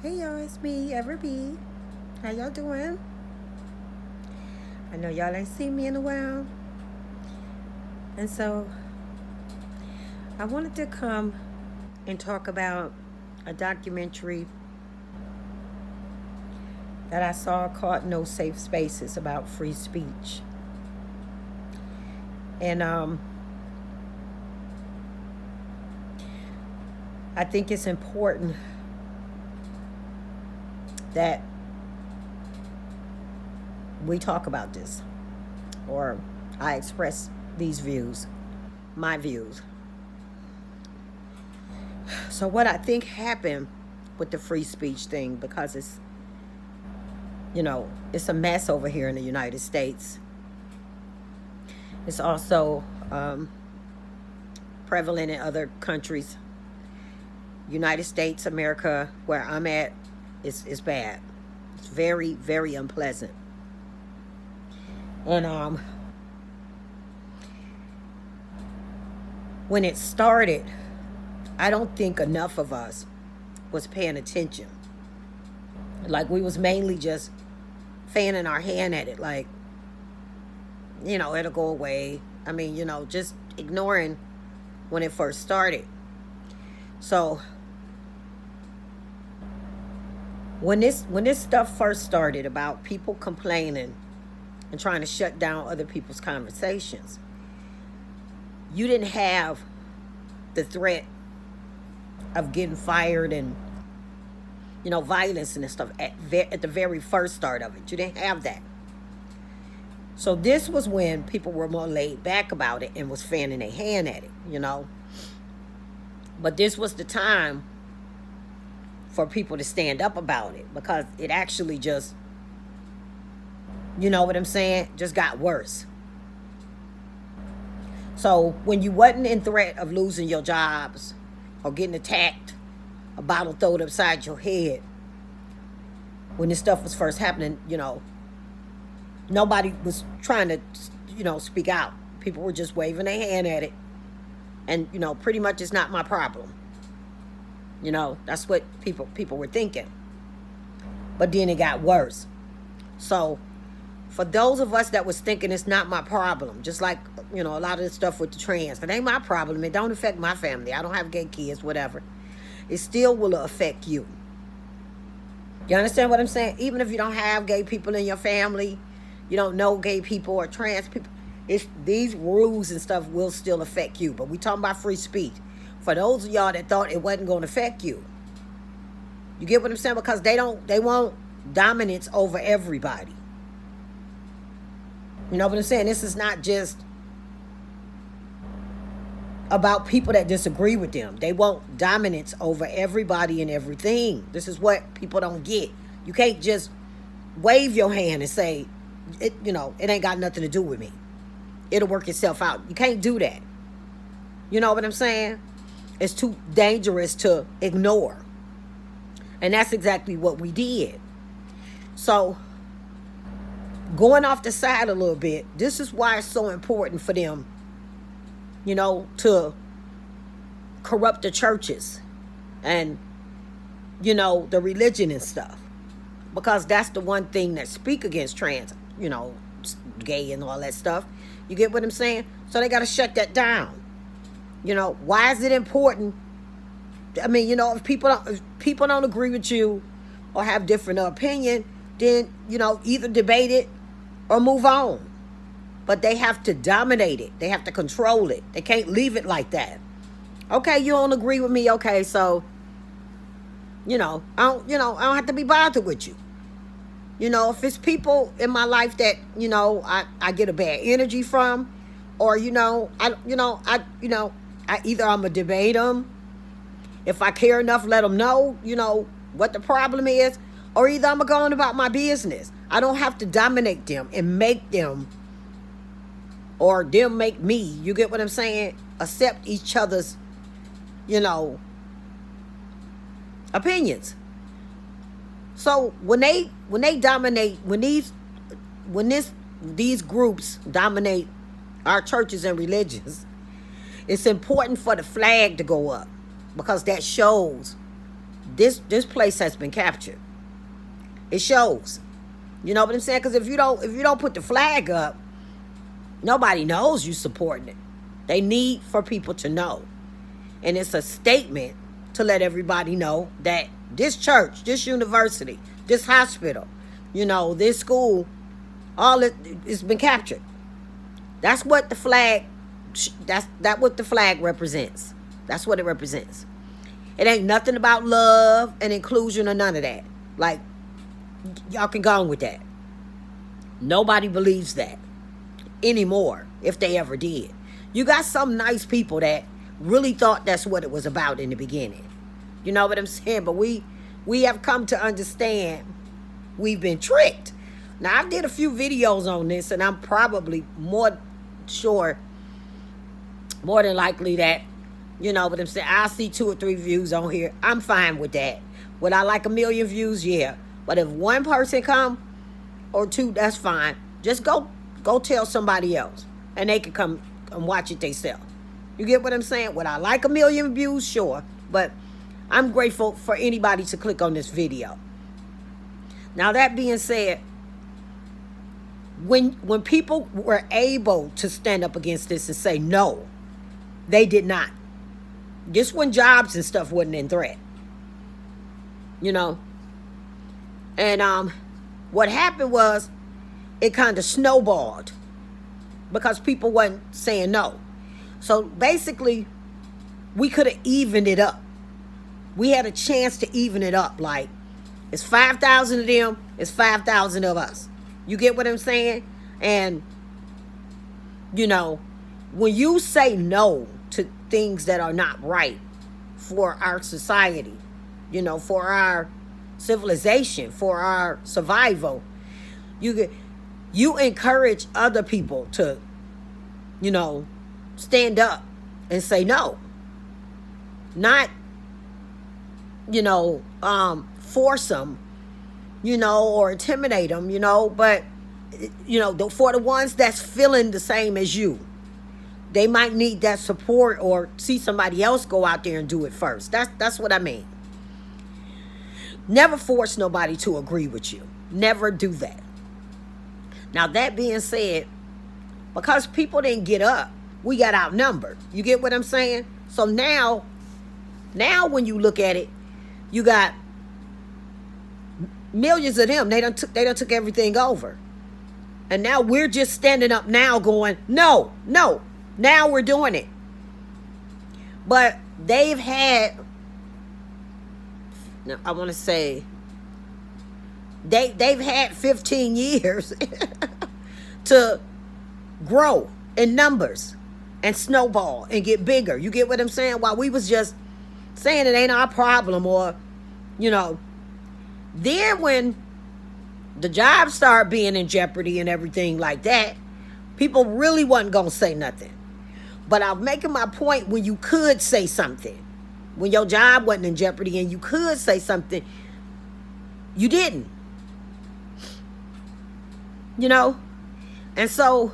Hey y'all, it's me, Ever B. How y'all doing? I know y'all ain't seen me in a while. And so I wanted to come and talk about a documentary that I saw called No Safe Spaces about free speech. And I think it's important that we talk about this, or I express these views, my views. So, what I think happened with the free speech thing, because it's a mess over here in the United States. It's also prevalent in other countries. United States, America, where I'm at, is bad. It's very, very unpleasant. And when it started, I don't think enough of us was paying attention. Like, we was mainly just fanning our hand at it, like, it'll go away. I mean, just ignoring when it first started. So when this stuff first started about people complaining and trying to shut down other people's conversations, you didn't have the threat of getting fired and violence and stuff at the very first start of it. You didn't have that. So this was when people were more laid back about it and was fanning their hand at it. But this was the time for people to stand up about it, because it actually just, what I'm saying, just got worse. So when you wasn't in threat of losing your jobs or getting attacked, a bottle thrown upside your head, when this stuff was first happening, nobody was trying to, speak out. People were just waving their hand at it. And, pretty much it's not my problem. That's what people were thinking. But then it got worse. So for those of us that was thinking it's not my problem, just like, a lot of the stuff with the trans, it ain't my problem. It don't affect my family. I don't have gay kids, whatever. It still will affect you. You understand what I'm saying? Even if you don't have gay people in your family, you don't know gay people or trans people, these rules and stuff will still affect you. But we talking about free speech. For those of y'all that thought it wasn't going to affect you, you get what I'm saying? Because they want dominance over everybody. You know what I'm saying? This is not just about people that disagree with them. They want dominance over everybody and everything. This is what people don't get. You can't just wave your hand and say, it ain't got nothing to do with me. It'll work itself out. You can't do that. You know what I'm saying? It's too dangerous to ignore. And that's exactly what we did. So, going off the side a little bit, this is why it's so important for them, to corrupt the churches and, the religion and stuff. Because that's the one thing that speak against trans, gay and all that stuff. You get what I'm saying? So they got to shut that down. Why is it important? I mean, if people don't agree with you or have different opinion, then, either debate it or move on. But they have to dominate it. They have to control it. They can't leave it like that. Okay, you don't agree with me. Okay, so, I don't have to be bothered with you. If it's people in my life that, I get a bad energy from, or, I either I'm going to debate them. If I care enough, let them know, what the problem is, or either I'm going to go on about my business. I don't have to dominate them and make them, or them make me, you get what I'm saying, accept each other's, opinions. So when they dominate, when these groups dominate our churches and religions, it's important for the flag to go up, because that shows This place has been captured. It shows. You know what I'm saying? Because if you don't put the flag up, nobody knows you supporting it. They need for people to know. And it's a statement to let everybody know that this church, this university, this hospital, this school, all it's been captured. That's what the flag what the flag represents. That's what it represents. It ain't nothing about love and inclusion or none of that. Like, y'all can go on with that. Nobody believes that anymore, if they ever did. You got some nice people that really thought that's what it was about in the beginning. You know what I'm saying? But we have come to understand we've been tricked. Now, I did a few videos on this, and I'm probably more than likely that, what I'm saying, I'll see 2 or 3 views on here. I'm fine with that. Would I like 1 million views? Yeah. But if one person come or 2, that's fine. Just go tell somebody else, and they can come and watch it themselves. You get what I'm saying? Would I like 1 million views? Sure. But I'm grateful for anybody to click on this video. Now, that being said, when people were able to stand up against this and say no, they did not. Just when jobs and stuff wasn't in threat. And what happened was it kind of snowballed because people wasn't saying no. So basically, we could have evened it up. We had a chance to even it up. Like, it's 5,000 of them, it's 5,000 of us. You get what I'm saying? And, when you say no to things that are not right for our society, for our civilization, for our survival, you encourage other people to, stand up and say no. Not, force them, or intimidate them, but, for the ones that's feeling the same as you, they might need that support or see somebody else go out there and do it first. That's what I mean. Never force nobody to agree with you. Never do that. Now, that being said, because people didn't get up, we got outnumbered. You get what I'm saying? So now when you look at it, you got millions of them. They done took everything over. And now we're just standing up now going, no. Now we're doing it. But they've had, I want to say, they've had 15 years to grow in numbers and snowball and get bigger. You get what I'm saying? While we was just saying it ain't our problem, or, then when the jobs start being in jeopardy and everything like that, people really wasn't going to say nothing. But I'm making my point, when you could say something, when your job wasn't in jeopardy and you could say something, you didn't. And so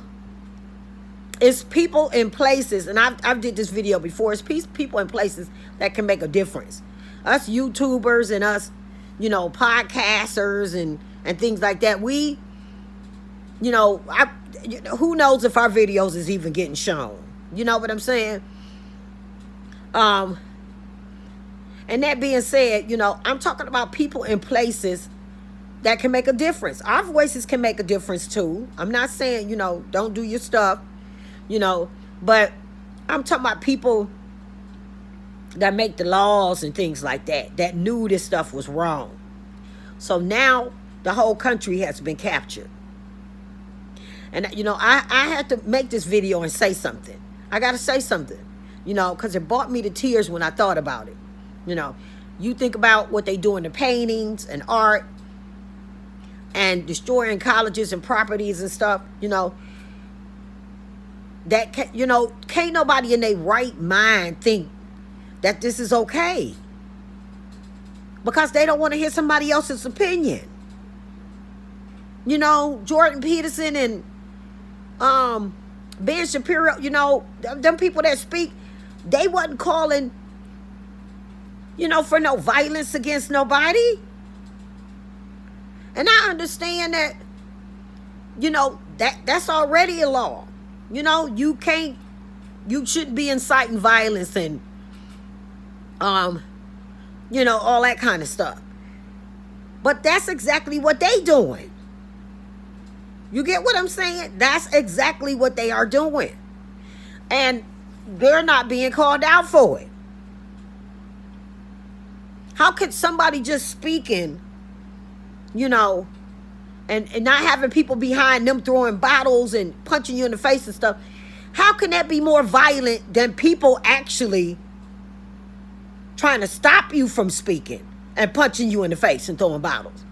it's people in places, and I've did this video before, it's people in places that can make a difference. Us YouTubers and us, podcasters and things like that, we, who knows if our videos is even getting shown. You know what I'm saying? And that being said, I'm talking about people in places that can make a difference. Our voices can make a difference too. I'm not saying, don't do your stuff, but I'm talking about people that make the laws and things like that knew this stuff was wrong. So now the whole country has been captured. And, I had to make this video and say something. I got to say something, because it brought me to tears when I thought about it. You think about what they do in the paintings and art and destroying colleges and properties and stuff, that, can't nobody in their right mind think that this is okay, because they don't want to hear somebody else's opinion. Jordan Peterson and Ben Shapiro, them people that speak, they wasn't calling for no violence against nobody. And I understand that, that's already a law. You shouldn't be inciting violence and, all that kind of stuff. But that's exactly what they doing. You get what I'm saying? That's exactly what they are doing. And they're not being called out for it. How could somebody just speaking, and not having people behind them throwing bottles and punching you in the face and stuff, how can that be more violent than people actually trying to stop you from speaking and punching you in the face and throwing bottles?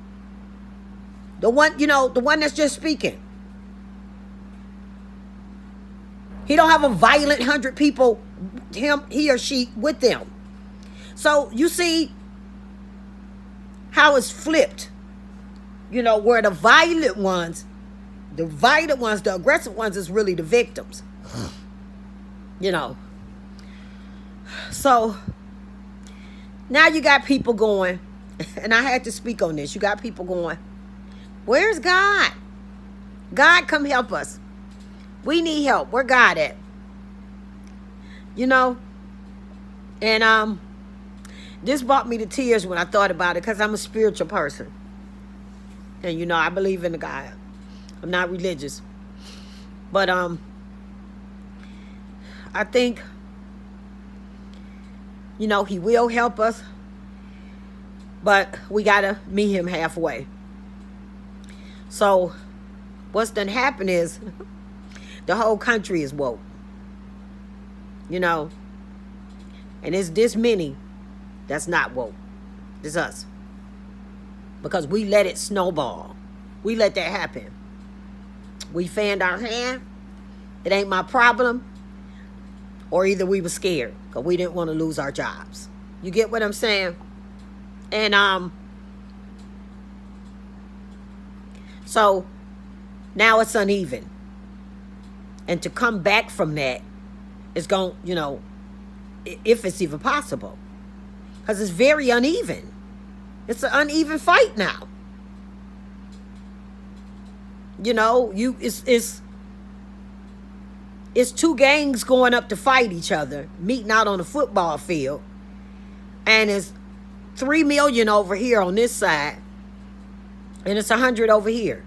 The one that's just speaking. He don't have a violent 100 people, he or she with them. So you see how it's flipped. Where the violent ones, the aggressive ones is really the victims. So now you got people going, and I had to speak on this. You got people going, where's God? God, come help us. We need help. Where God at? And this brought me to tears when I thought about it, because I'm a spiritual person. And I believe in the God. I'm not religious. But I think he will help us, but we gotta meet him halfway. So what's done happened is the whole country is woke. And it's this many that's not woke. It's us. Because we let it snowball. We let that happen. We fanned our hand. It ain't my problem. Or either we were scared because we didn't want to lose our jobs. You get what I'm saying? And so now it's uneven. And to come back from that is going, if it's even possible. Because it's very uneven. It's an uneven fight now. It's two gangs going up to fight each other, meeting out on the football field. And it's 3 million over here on this side. And it's 100 over here.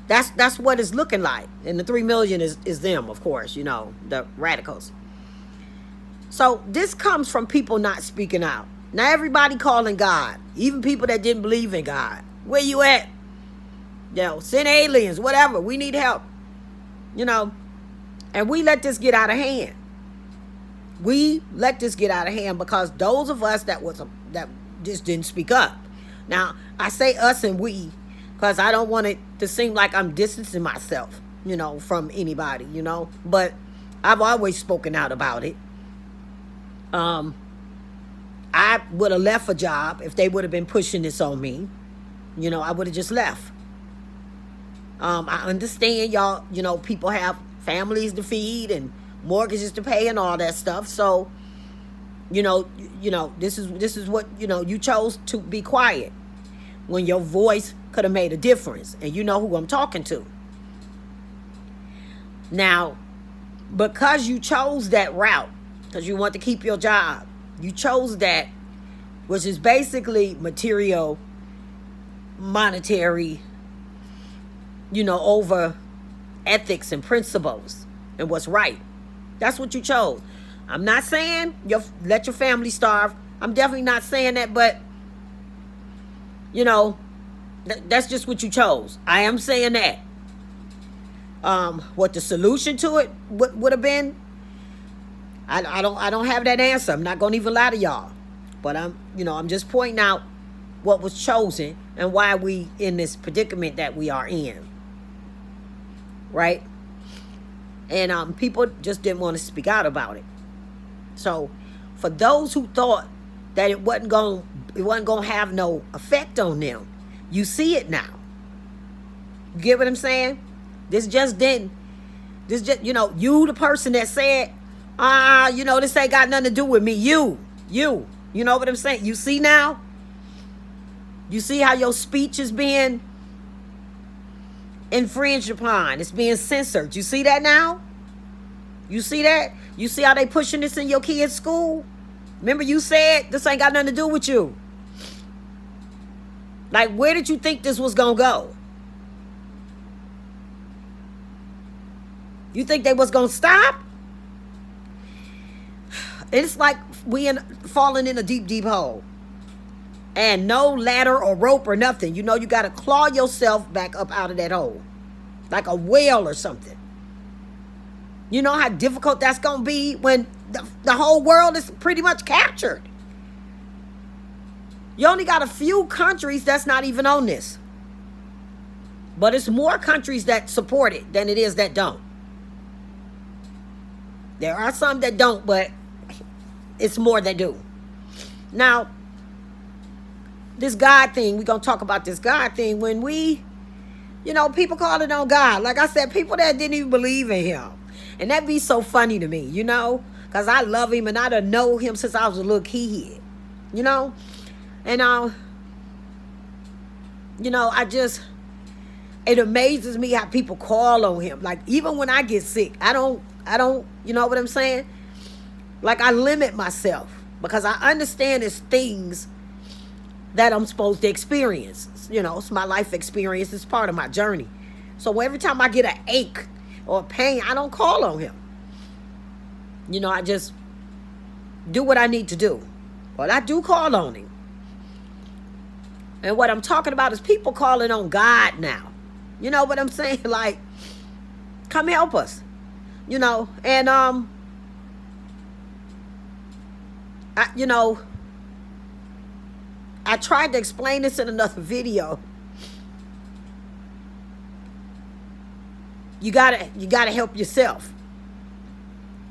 That's what it's looking like. And the 3 million is them, of course, the radicals. So this comes from people not speaking out. Now everybody calling God, even people that didn't believe in God. Where you at? Send aliens, whatever. We need help. And we let this get out of hand. We let this get out of hand because those of us that just didn't speak up. Now, I say us and we because I don't want it to seem like I'm distancing myself, from anybody, But I've always spoken out about it. I would have left a job if they would have been pushing this on me. I would have just left. I understand y'all, people have families to feed and mortgages to pay and all that stuff. So, this is what, you chose to be quiet when your voice could have made a difference. And you know who I'm talking to. Now, because you chose that route, because you want to keep your job, you chose that, which is basically material, monetary, over ethics and principles and what's right. That's what you chose. I'm not saying let your family starve. I'm definitely not saying that, but that's just what you chose. I am saying that. What the solution to it would have been, I don't have that answer. I'm not gonna even lie to y'all. But I'm just pointing out what was chosen and why we in this predicament that we are in. Right? And people just didn't want to speak out about it. So for those who thought that it wasn't gonna have no effect on them, you see it now. You get what I'm saying? This just, you the person that said, this ain't got nothing to do with me. You. You know what I'm saying? You see now? You see how your speech is being infringed upon. It's being censored. You see that now? You see that? You see how they pushing this in your kids' school? Remember you said this ain't got nothing to do with you. Like, where did you think this was going to go? You think they was going to stop? It's like falling in a deep, deep hole. And no ladder or rope or nothing. You know, you got to claw yourself back up out of that hole. Like a whale or something. You know how difficult that's going to be when the whole world is pretty much captured. You only got a few countries that's not even on this. But it's more countries that support it than it is that don't. There are some that don't, but it's more that do. Now, this God thing, we're going to talk about this God thing. When people calling on God. Like I said, people that didn't even believe in him. And that'd be so funny to me, because I love him and I done know him since I was a little kid, And, it amazes me how people call on him. Like, even when I get sick, I don't, you know what I'm saying? Like, I limit myself because I understand it's things that I'm supposed to experience. It's my life experience. It's part of my journey. So every time I get an ache or a pain, I don't call on him. I just do what I need to do. But I do call on him. And what I'm talking about is people calling on God now. You know what I'm saying? Like, come help us. And, I tried to explain this in another video. You gotta help yourself.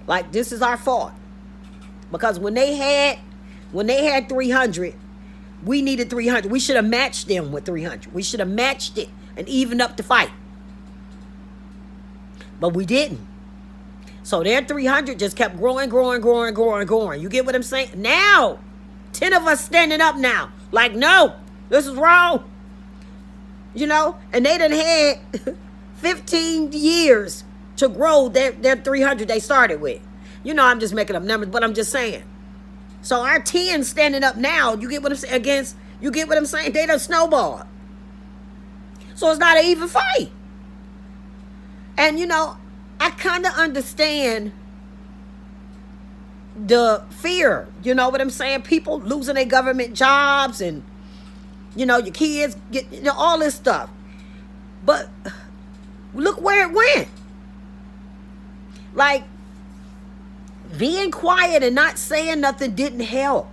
Like, this is our fault. Because when they had 300, we needed 300. We should have matched them with 300. We should have matched it and evened up the fight. But we didn't. So their 300 just kept growing. You get what I'm saying? Now, 10 of us standing up now. Like, no, this is wrong. And they done had 15 years to grow their 300 they started with. I'm just making up numbers, but I'm just saying. So our 10 standing up now, you get what I'm saying? You get what I'm saying? They done snowballed. So it's not an even fight. And, I kind of understand the fear. You know what I'm saying? People losing their government jobs and, your kids get, all this stuff. But look where it went. Like, being quiet and not saying nothing didn't help.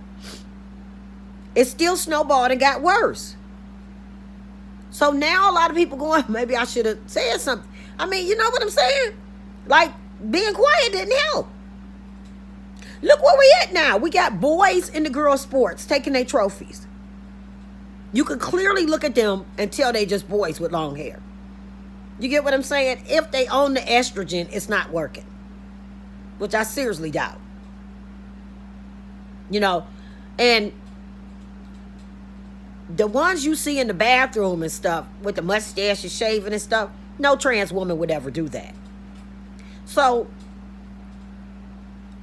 It still snowballed and got worse. So now a lot of people going, maybe I should have said something. I mean, you know what I'm saying? Like, being quiet didn't help. Look where we at now. We got boys in the girls' sports taking their trophies. You can clearly look at them and tell they just boys with long hair. You get what I'm saying? If they own the estrogen, it's not working. Which I seriously doubt. And the ones you see in the bathroom and stuff with the mustaches shaving and stuff, no trans woman would ever do that. So,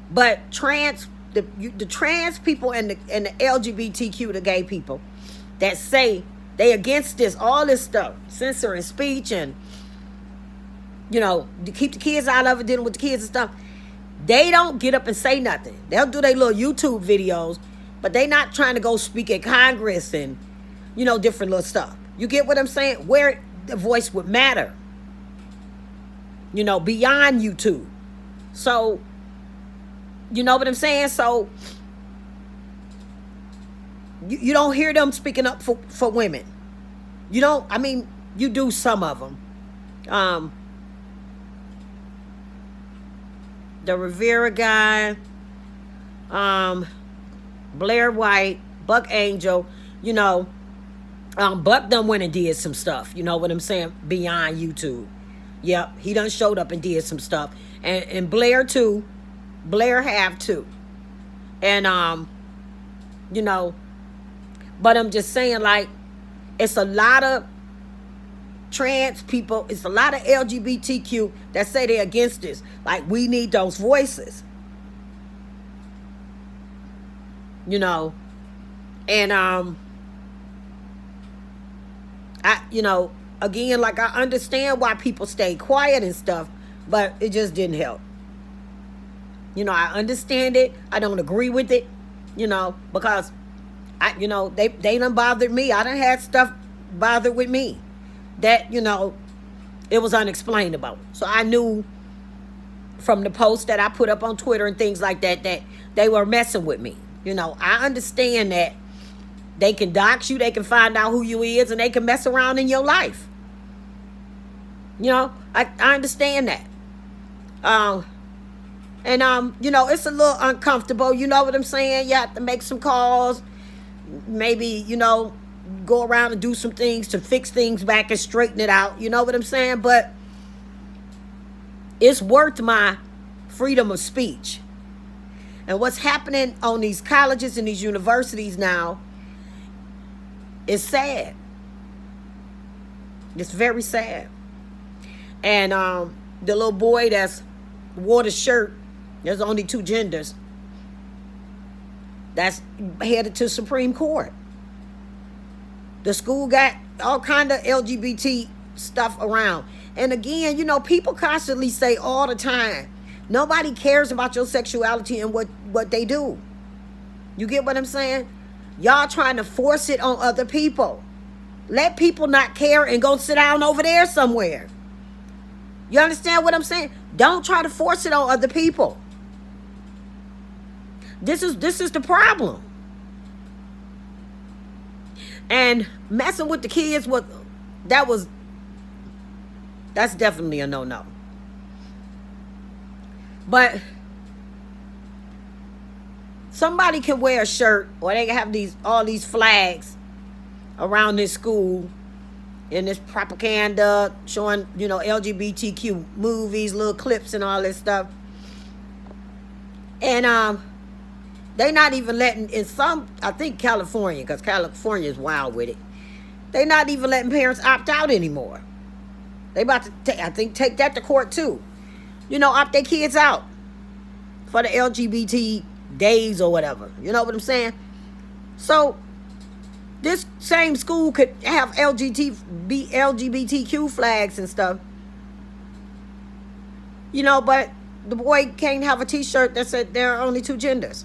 but the trans people and the LGBTQ, the gay people that say they against this, all this stuff, censoring speech and, to keep the kids out of it, dealing with the kids and stuff, they don't get up and say nothing. They'll do their little YouTube videos, but they not trying to go speak at Congress and, different little stuff. You get what I'm saying? Where the voice would matter. Beyond YouTube. So, you know what I'm saying? So, you don't hear them speaking up for women. You do some of them. The Rivera guy, Blair White, Buck Angel, Buck done went and did some stuff, you know what I'm saying, beyond YouTube. Yep, he done showed up and did some stuff. And Blair too. Blair have too. And you know. But I'm just saying, like, it's a lot of trans people, it's a lot of LGBTQ that say they're against this. Like, we need those voices, you know. And again, like, I understand why people stay quiet and stuff, but it just didn't help. I understand it. I don't agree with it, because they done bothered me. I done had stuff bothered with me that, it was unexplainable. So I knew from the posts that I put up on Twitter and things like that, that they were messing with me. I understand that they can dox you, they can find out who you is, and they can mess around in your life. I understand that. It's a little uncomfortable. You know what I'm saying? You have to make some calls. Maybe, go around and do some things to fix things back and straighten it out. You know what I'm saying? But it's worth my freedom of speech. And what's happening on these colleges and these universities now is sad. It's very sad. And the little boy that's wore the shirt, there's only 2 genders, that's headed to Supreme Court. The school got all kind of LGBT stuff around. And again, people constantly say all the time, nobody cares about your sexuality and what they do. You get what I'm saying? Y'all trying to force it on other people. Let people not care and go sit down over there somewhere. You understand what I'm saying? Don't try to force it on other people. This is the problem. And messing with the kids, that's definitely a no-no. But somebody can wear a shirt, or they can have all these flags around this school in this propaganda showing, LGBTQ movies, little clips and all this stuff. And they not even letting, in some, I think California, because California is wild with it, they not even letting parents opt out anymore. They about to, take that to court too. Opt their kids out for the LGBT days or whatever. You know what I'm saying? So this same school could have LGBTQ flags and stuff. But the boy can't have a t-shirt that said there are only 2 genders.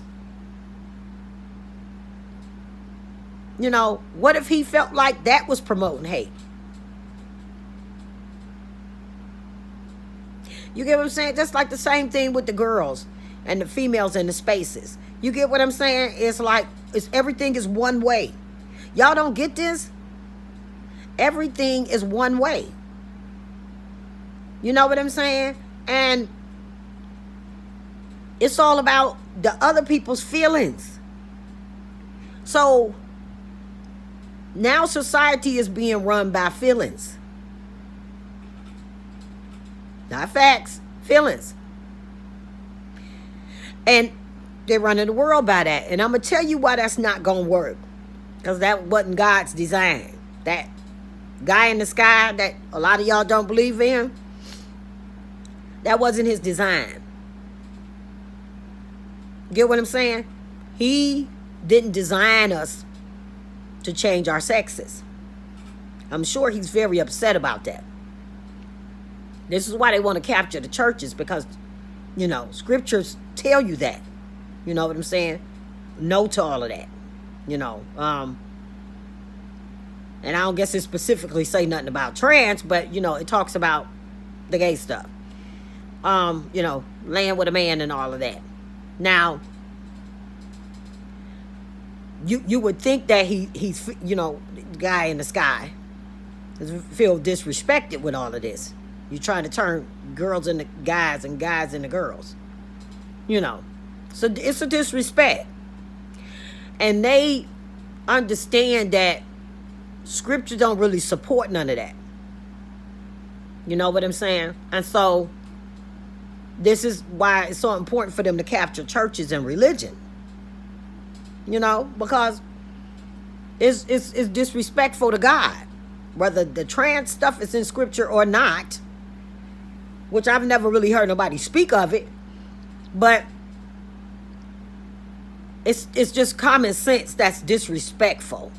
What if he felt like that was promoting hate? You get what I'm saying? Just like the same thing with the girls and the females in the spaces. You get what I'm saying? It's like, everything is one way. Y'all don't get this? Everything is one way. You know what I'm saying? And it's all about the other people's feelings. So now society is being run by feelings. Not facts, feelings. And they're running the world by that. And I'm going to tell you why that's not going to work. Because that wasn't God's design. That guy in the sky that a lot of y'all don't believe in, that wasn't his design. Get what I'm saying? He didn't design us to change our sexes. I'm sure he's very upset about that. This is why they want to capture the churches, because, scriptures tell you that. You know what I'm saying? No to all of that. And I don't guess it specifically say nothing about trans, but, it talks about the gay stuff. Laying with a man and all of that. Now, you would think that he's, the guy in the sky feel disrespected with all of this. You're trying to turn girls into guys and guys into girls. So it's a disrespect. And they understand that scripture don't really support none of that. You know what I'm saying? And so this is why it's so important for them to capture churches and religion. you know, because it's disrespectful to God. Whether the trans stuff is in scripture or not, which I've never really heard nobody speak of it, but it's just common sense that's disrespectful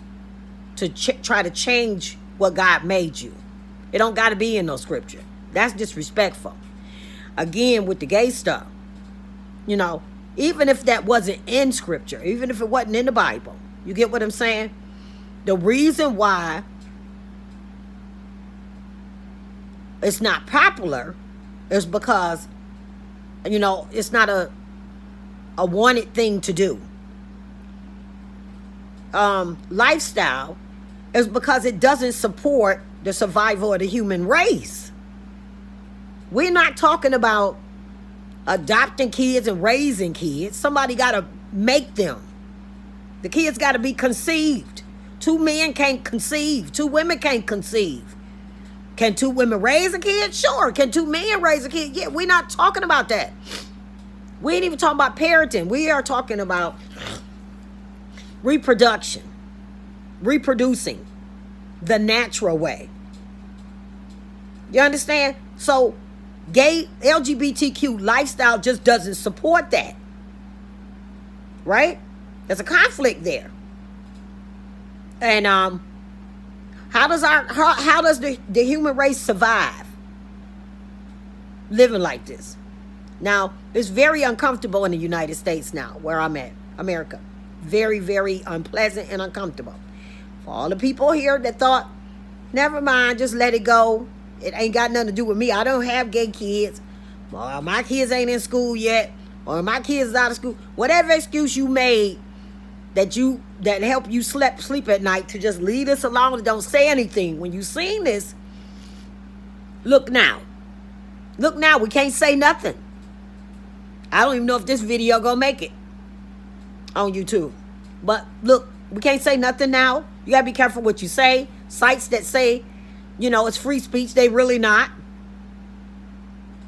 to try to change what God made you. It don't got to be in no scripture. That's disrespectful. Again, with the gay stuff, you know, even if that wasn't in scripture, even if it wasn't in the Bible, you get what I'm saying? The reason why it's not popular is because, you know, it's not a wanted thing to do. Lifestyle is because it doesn't support the survival of the human race. We're not talking about adopting kids and raising kids. Somebody got to make them. The kids got to be conceived. 2 men can't conceive. 2 women can't conceive. Can 2 women raise a kid? Sure. Can 2 men raise a kid? Yeah, we're not talking about that. We ain't even talking about parenting. We are talking about reproduction, reproducing the natural way. You understand? So gay LGBTQ lifestyle just doesn't support that. Right? There's a conflict there. And how does the human race survive living like this? Now, it's very uncomfortable in the United States now, where I'm at, America. Very, very unpleasant and uncomfortable. For all the people here that thought, never mind, just let it go. It ain't got nothing to do with me. I don't have gay kids. Or my kids ain't in school yet. Or my kids is out of school. Whatever excuse you made that help you sleep at night to just leave us alone and don't say anything. When you seen this, look now. Look now, we can't say nothing. I don't even know if this video gonna make it on YouTube. But look, we can't say nothing now. You gotta be careful what you say. Sites that say, you know, it's free speech, they really not.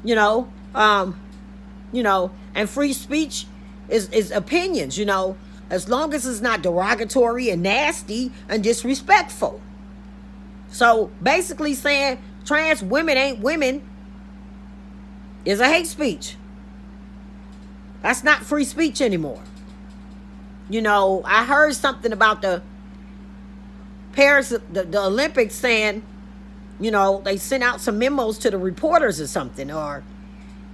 You know, and free speech is opinions, you know, as long as it's not derogatory and nasty and disrespectful. So basically saying trans women ain't women is a hate speech. That's not free speech anymore. You know, I heard something about the Paris, the Olympics saying, you know, they sent out some memos to the reporters or something, or,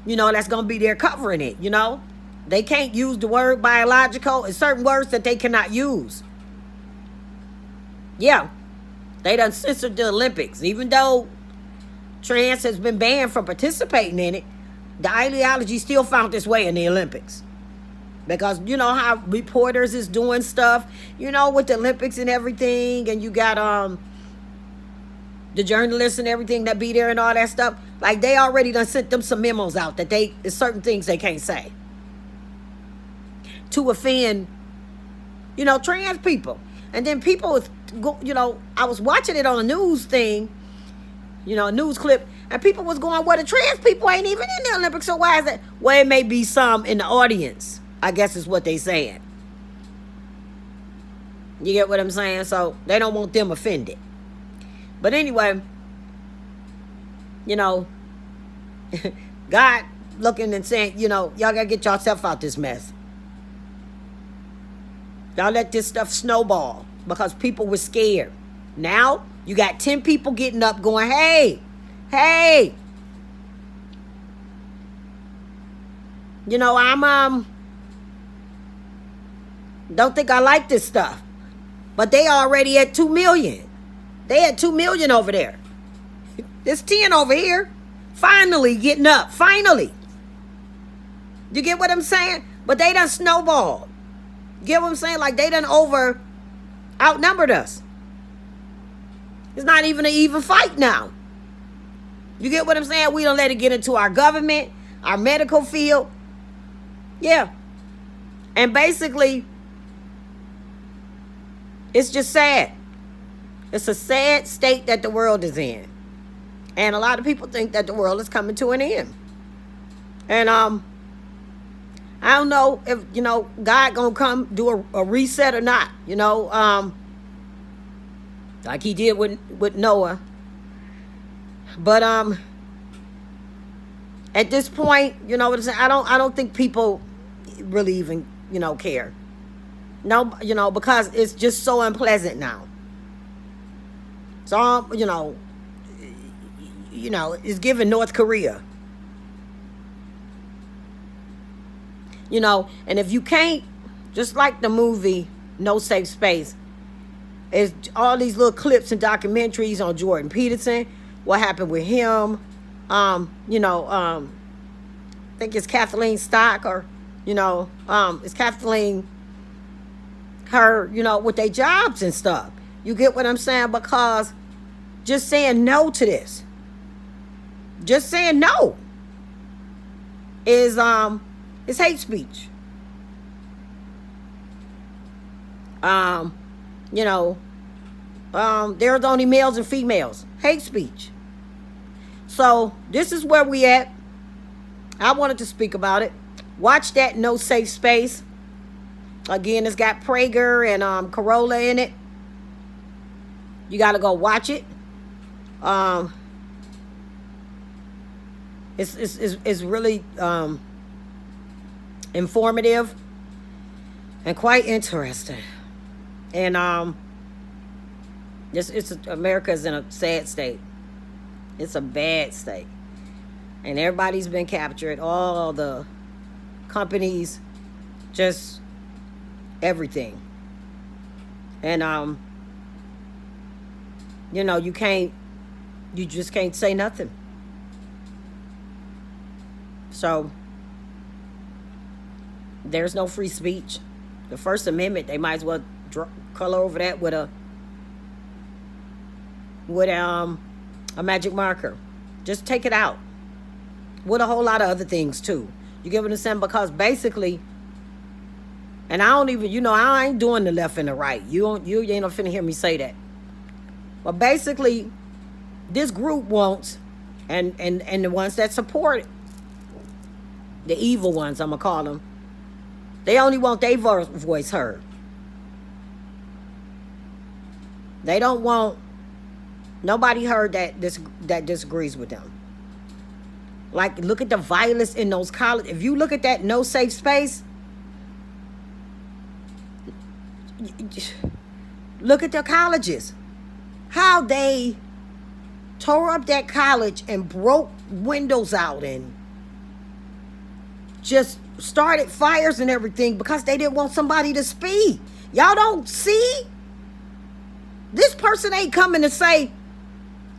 you know, that's going to be there covering it, you know. They can't use the word biological. It's certain words that they cannot use. Yeah, they done censored the Olympics. Even though trans has been banned from participating in it, the ideology still found its way in the Olympics. Because you know how reporters is doing stuff, you know, with the Olympics and everything, and you got the journalists and everything that be there and all that stuff. Like, they already done sent them some memos out that there's certain things they can't say to offend, you know, trans people. And then people with, you know, I was watching it on a news thing, you know, a news clip, and people was going, well, the trans people ain't even in the Olympics, so why is that? Well, it may be some in the audience, I guess is what they saying. You get what I'm saying? So they don't want them offended. But anyway, you know, God looking and saying, you know, y'all gotta get yourself out this mess. Y'all let this stuff snowball because people were scared. Now you got 10 people getting up going, hey, you know, I'm don't think I like this stuff. But they already at 2 million. They had 2 million over there. There's 10 over here. Finally getting up. Finally. You get what I'm saying? But they done snowballed. Get what I'm saying? Like, they done outnumbered us. It's not even an even fight now. You get what I'm saying? We don't let it get into our government, our medical field. Yeah. And basically, it's just sad. It's a sad state that the world is in. And a lot of people think that the world is coming to an end. And I don't know if, God gonna come do a reset or not, like he did with Noah. But at this point, what I'm saying, I don't think people really even, care. No, because it's just so unpleasant now. So, it's giving North Korea. And if you can't, just like the movie No Safe Space, it's all these little clips and documentaries on Jordan Peterson, what happened with him, I think it's Kathleen Stock, or, it's Kathleen, her, with their jobs and stuff. You get what I'm saying? Because just saying no to this, just saying no is hate speech. There's only males and females. Hate speech. So this is where we at. I wanted to speak about it. Watch that No Safe Space. Again, it's got Prager and Corolla in it. You got to go watch it. It's really informative and quite interesting. And America's in a sad state. It's a bad state. And everybody's been captured. All the companies, just everything. And you just can't say nothing. So there's no free speech. The First Amendment, they might as well color over that with a magic marker. Just take it out. With a whole lot of other things too. You get what I'm saying? Because basically, and I don't even, I ain't doing the left and the right. You ain't finna hear me say that. But basically, this group wants, and the ones that support it, the evil ones, I'm gonna call them, they only want their voice heard. They don't want nobody heard that disagrees with them. Like, look at the violence in those colleges. If you look at that No Safe Space, look at the colleges. How they tore up that college and broke windows out and just started fires and everything because they didn't want somebody to speak. Y'all don't see? This person ain't coming to say,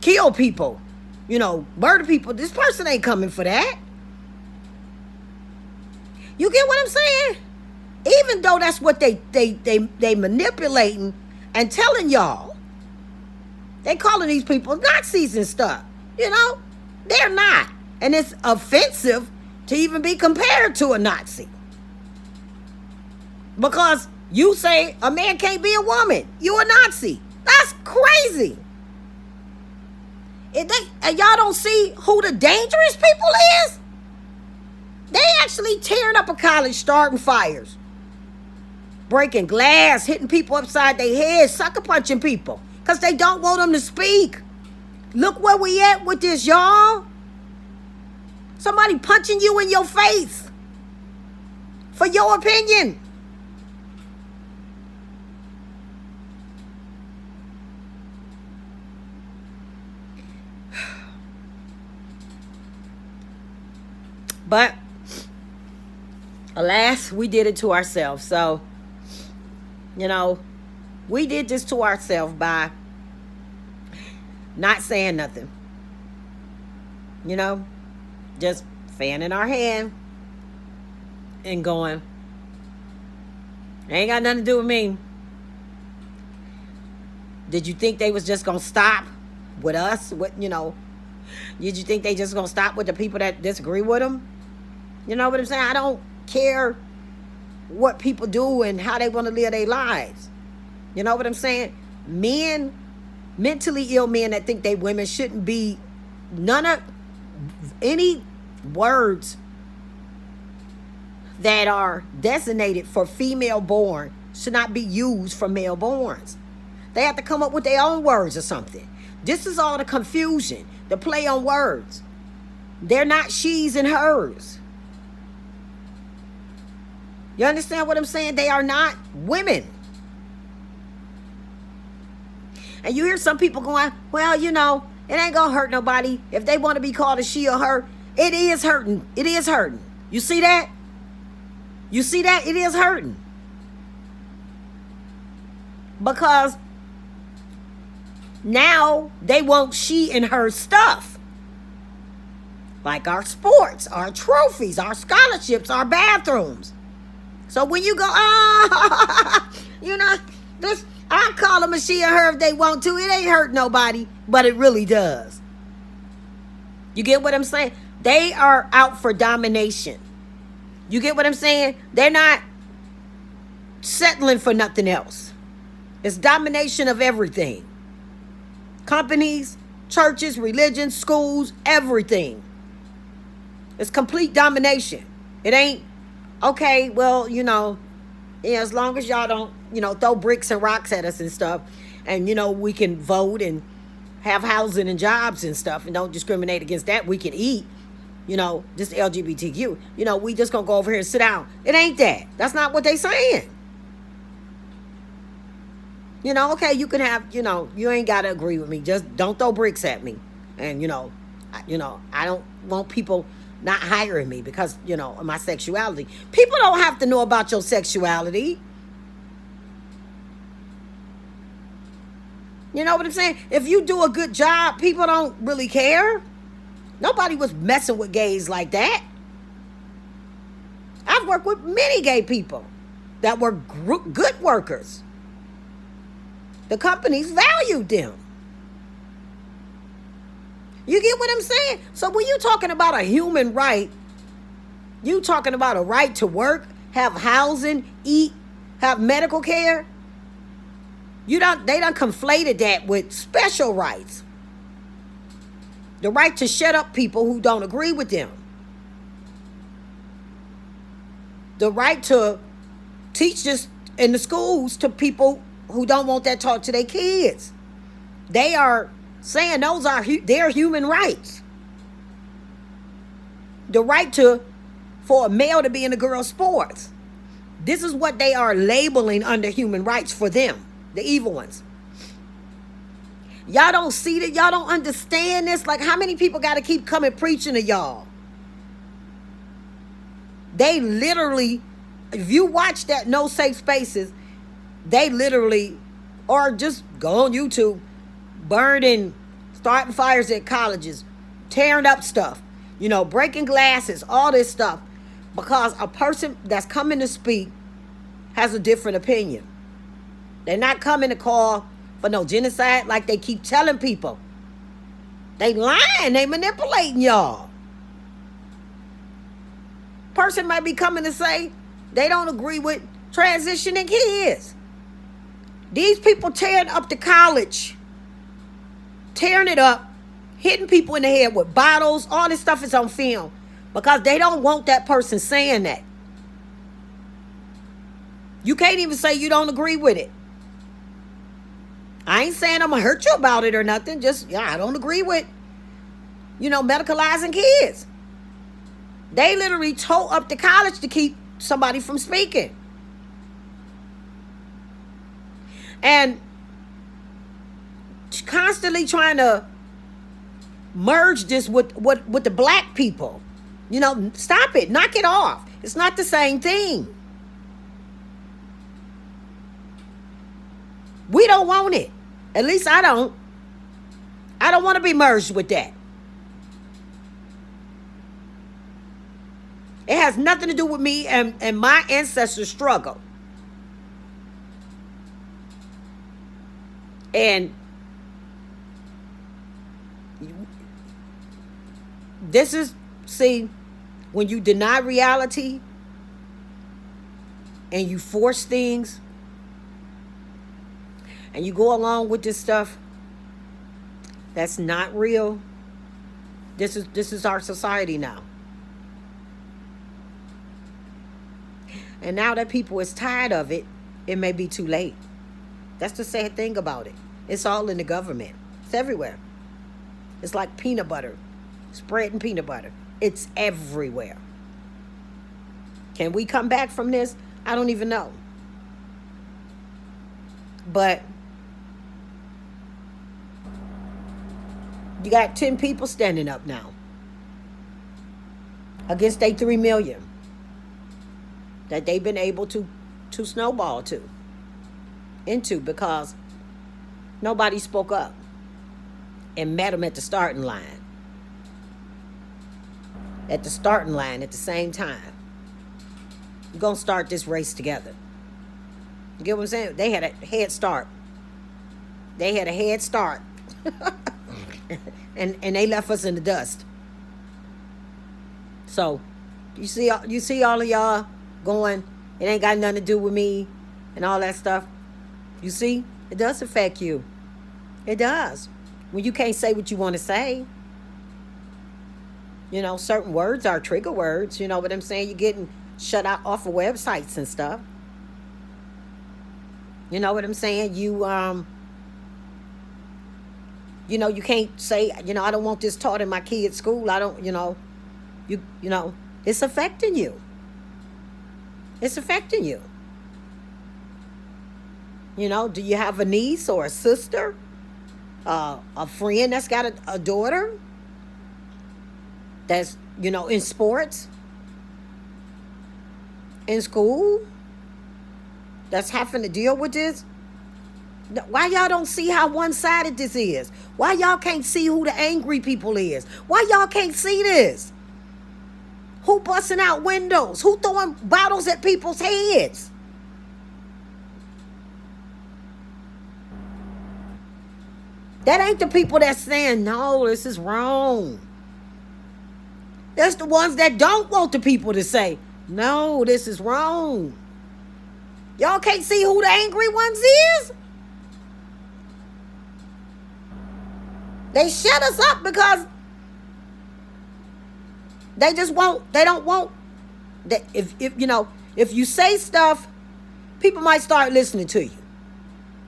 kill people, murder people. This person ain't coming for that. You get what I'm saying? Even though that's what they manipulating and telling y'all. They calling these people Nazis and stuff. They're not. And it's offensive to even be compared to a Nazi. Because you say a man can't be a woman. You a Nazi. That's crazy. And y'all don't see who the dangerous people is? They actually tearing up a college, starting fires, breaking glass, hitting people upside their heads, sucker punching people because they don't want them to speak. Look where we at with this, y'all. Somebody punching you in your face for your opinion. But alas, we did it to ourselves. So, we did this to ourselves by not saying nothing. Just fanning our hand and going, ain't got nothing to do with me. Did you think they was just going to stop with us? Did you think they just going to stop with the people that disagree with them? You know what I'm saying? I don't care what people do and how they want to live their lives. You know what I'm saying? Men, mentally ill men that think they women shouldn't be none of any words that are designated for female born should not be used for male borns. They have to come up with their own words or something. This is all the confusion, the play on words. They're not she's and hers. You understand what I'm saying? They are not women. And you hear some people going, well, you know, it ain't gonna hurt nobody if they want to be called a she or her. It is hurting. It is hurting. You see that? You see that? It is hurting. Because now they want she and her stuff. Like our sports, our trophies, our scholarships, our bathrooms. So when you go, you know, this, I call them a she or her if they want to. It ain't hurt nobody, but it really does. You get what I'm saying? They are out for domination. You get what I'm saying? They're not settling for nothing else. It's domination of everything. Companies, churches, religions, schools, everything. It's complete domination. It ain't, okay, well, you know, yeah, as long as y'all don't, you know, throw bricks and rocks at us and stuff, and, you know, we can vote and have housing and jobs and stuff, and don't discriminate against that, we can eat, you know, just LGBTQ. You know, we just gonna go over here and sit down. It ain't that. That's not what they saying. You know, okay, you can have, you know, you ain't got to agree with me. Just don't throw bricks at me. And, you know, I don't want people not hiring me because, you know, of my sexuality. People don't have to know about your sexuality. You know what I'm saying? If you do a good job, people don't really care. Nobody was messing with gays like that. I've worked with many gay people that were good workers. The companies valued them. You get what I'm saying? So when you're talking about a human right, you talking about a right to work, have housing, eat, have medical care. They done conflated that with special rights. The right to shut up people who don't agree with them. The right to teach this in the schools to people who don't want that taught to their kids. They are saying those are their human rights. The right for a male to be in a girl's sports. This is what they are labeling under human rights for them, the evil ones. Y'all don't see that? Y'all don't understand this? Like, how many people got to keep coming preaching to y'all? They literally, if you watch that No Safe Spaces, they literally, or just go on YouTube, burning, starting fires at colleges, tearing up stuff, you know, breaking glasses, all this stuff, because a person that's coming to speak has a different opinion. They're not coming to call for no genocide like they keep telling people. They lying, they manipulating y'all. Person might be coming to say they don't agree with transitioning kids. These people tearing up the college, tearing it up, hitting people in the head with bottles, all this stuff is on film because they don't want that person saying that. You can't even say you don't agree with it. I ain't saying I'm going to hurt you about it or nothing. Just, yeah, I don't agree with, you know, medicalizing kids. They literally tore up the college to keep somebody from speaking. And constantly trying to merge this with the black people. You know, stop it. Knock it off. It's not the same thing. We don't want it. At least I don't. I don't want to be merged with that. It has nothing to do with me and my ancestors' struggle. And this is, see, when you deny reality and you force things and you go along with this stuff that's not real, this is our society now. And now that people is tired of it, it may be too late. That's the sad thing about it. It's all in the government. It's everywhere. It's like peanut butter, spreading peanut butter. It's everywhere. Can we come back from this? I don't even know. But you got 10 people standing up now against they 3 million that they've been able to snowball into because nobody spoke up and met them at the starting line. At the starting line at the same time. We're going to start this race together. You get what I'm saying? They had a head start. They had a head start. and they left us in the dust. So, you see all of y'all going, it ain't got nothing to do with me and all that stuff. You see? It does affect you. It does. When you can't say what you want to say. You know, certain words are trigger words. You know what I'm saying? You're getting shut out off of websites and stuff. You know what I'm saying? You know, you can't say, you know, I don't want this taught in my kids' school. I don't, you know, you know, it's affecting you. It's affecting you. You know, do you have a niece or a sister? A friend that's got a daughter that's, you know, in sports, in school, that's having to deal with this? Why y'all don't see how one-sided this is? Why y'all can't see who the angry people is? Why y'all can't see this? Who busting out windows? Who throwing bottles at people's heads? That ain't the people that's saying, no, this is wrong. That's the ones that don't want the people to say, no, this is wrong. Y'all can't see who the angry ones is? They shut us up because they don't want that. If you know, if you say stuff, people might start listening to you.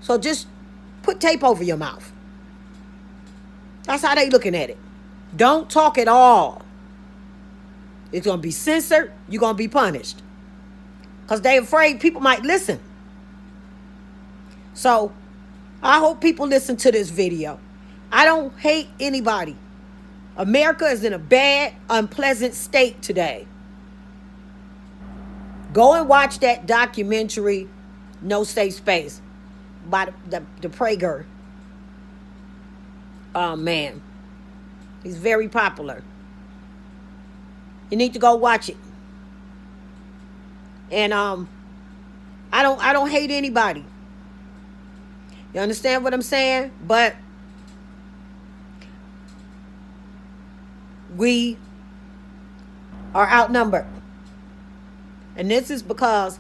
So just put tape over your mouth. That's how they looking at it. Don't talk at all. It's going to be censored. You're going to be punished. Because they're afraid people might listen. So, I hope people listen to this video. I don't hate anybody. America is in a bad, unpleasant state today. Go and watch that documentary, No Safe Space, by the Prager. Oh, man. He's very popular. You need to go watch it. And I don't hate anybody. You understand what I'm saying? But we are outnumbered. And this is because